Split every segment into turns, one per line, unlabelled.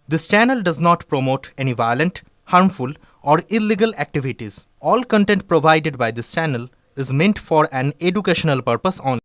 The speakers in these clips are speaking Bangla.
This channel does not promote any violent, harmful, or illegal activities. All content provided by this channel is meant for an educational purpose only.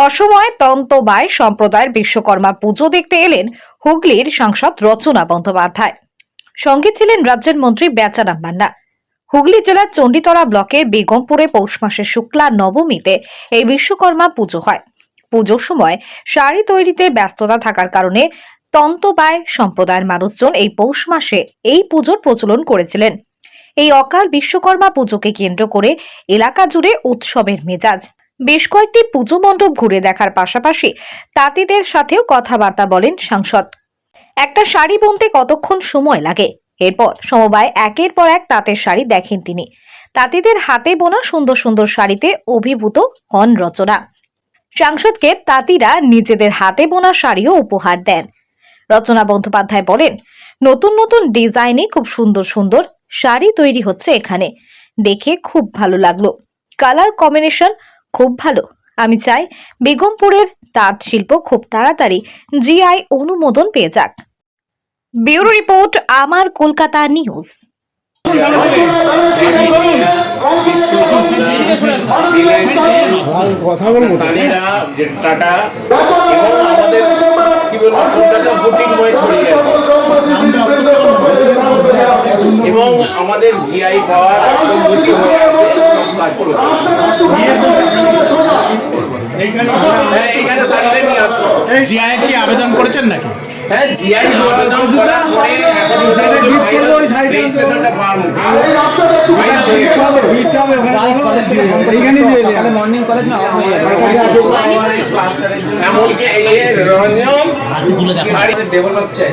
অসময়ে তন্তবায় সম্প্রদায়ের বিশ্বকর্মা পুজো দেখতে এলেন হুগলির সাংসদ রচনা বন্দ্যোপাধ্যায়। সঙ্গে ছিলেন রাজ্যের মন্ত্রী বেচারাম মান্না। হুগলি জেলার চণ্ডীতলা ব্লকের বেগমপুরে পৌষ মাসের শুক্লা নবমীতে এই বিশ্বকর্মা পুজো হয়। পুজোর সময় শাড়ি তৈরিতে ব্যস্ততা থাকার কারণে তন্তবায় সম্প্রদায়ের মানুষজন এই পৌষ মাসে এই পুজোর প্রচলন করেছিলেন। এই অকাল বিশ্বকর্মা পুজোকে কেন্দ্র করে এলাকা জুড়ে উৎসবের মেজাজ। বেশ কয়েকটি পুজো মণ্ডপ ঘুরে দেখার পাশাপাশি তাঁতিদের সাথেও কথাবার্তা বলেন সাংসদ। একটা শাড়ি বুনতে কতক্ষণ সময় লাগে, এরপর সমবায় একের পর এক তাঁতের শাড়ি দেখেন তিনি। তাঁতিদের হাতে বোনা সুন্দর সুন্দর শাড়িতে অভিভূত হন রচনা। সাংসদকে তাঁতিরা নিজেদের হাতে বোনা শাড়িও উপহার দেন। রচনা বন্দ্যোপাধ্যায় বলেন, নতুন নতুন ডিজাইনে খুব সুন্দর সুন্দর শাড়ি তৈরি হচ্ছে এখানে, দেখে খুব ভালো লাগলো। কালার কম্বিনেশন খুব ভালো। আমি চাই বেগমপুরের তাঁত শিল্প খুব তাড়াতাড়ি জিআই অনুমোদন পেয়ে যাক। ব্যুরো রিপোর্ট, আমার কলকাতা নিউজ।
কথা বলবো টাটা এবং আমাদের কি বলবো কলকাতা বুটিং হয়ে ছড়িয়ে আছে এবং আমাদের জিআই পাওয়ার একদম বুটিং হয়ে আছে। হ্যাঁ, এখানে শাড়িটা নিয়ে আসবো।
জিআই কি আবেদন করেছেন নাকি?
হ্যাঁ, জিআই আবেদন করার পরে এখন রেজিস্ট্রেশনটা পাওয়ার মুখে এমনকি এই রঞ্জন ডেভেলপ চাই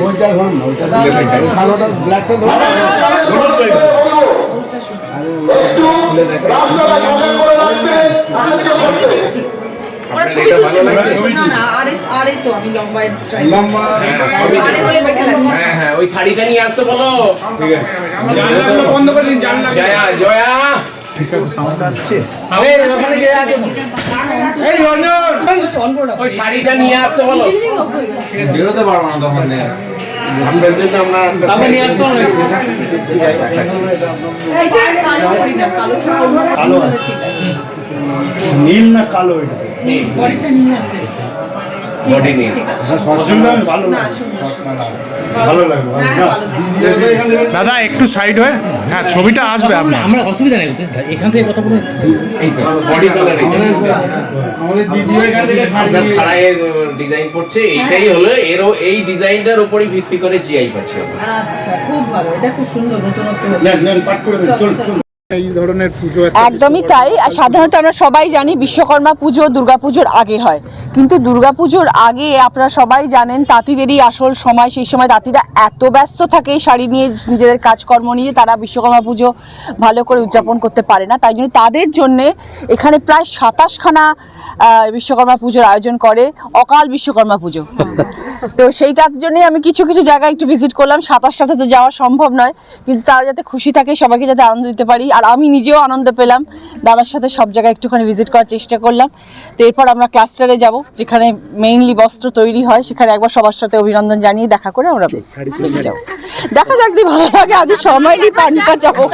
ওই শাড়িটা নিয়ে আসতে বলো। জয়া জয়া ওই শাড়িটা নিয়ে আসতে বলো। বেরোতে পারবো না তখন
নীল না কালো?
দাদা একটু সাইড হয়ে, হ্যাঁ ছবিটা আসবে আপনার।
আমরা অসুবিধা নেই, এখান থেকে কথা বলুন।
ডিজাইন পড়ছে, এইটাই হলো এরও এই ডিজাইনটার উপরই ভিত্তি করে জিআই পাচ্ছে।
আচ্ছা, খুব ভালো, এটা খুব সুন্দর নতুনত্ব হচ্ছে।
এই ধরনের পুজো
একদমই তাই। সাধারণত আমরা সবাই জানি বিশ্বকর্মা পুজো দুর্গাপুজোর আগে হয়, কিন্তু দুর্গাপুজোর আগে আপনারা সবাই জানেন তাঁতিদেরই আসল সময়। সেই সময় তাঁতিরা এত ব্যস্ত থাকে শাড়ি নিয়ে, নিজেদের কাজকর্ম নিয়ে, তারা বিশ্বকর্মা পুজো ভালো করে উদযাপন করতে পারে না। তাই জন্য তাদের জন্যে এখানে প্রায় 27খানা বিশ্বকর্মা পুজোর আয়োজন করে অকাল বিশ্বকর্মা পুজো। তো সেইটার জন্যই আমি কিছু কিছু জায়গায় একটু ভিজিট করলাম। 27টাতে তো যাওয়া সম্ভব নয়, কিন্তু তারা যাতে খুশি থাকে, সবাইকে যাতে আনন্দ দিতে পারি, আর আমি নিজেও আনন্দ পেলাম। দাদার সাথে সব জায়গায় একটুখানি ভিজিট করার চেষ্টা করলাম। তো এরপর আমরা ক্লাস্টারে যাব, যেখানে মেইনলি বস্ত্র তৈরি হয়, সেখানে একবার সবার সাথে অভিনন্দন জানিয়ে দেখা করে আমরা বেরিয়ে যাবো। দেখা যাক যদি ভালো লাগে, আজ সময় নেই, পানিটা যাবো।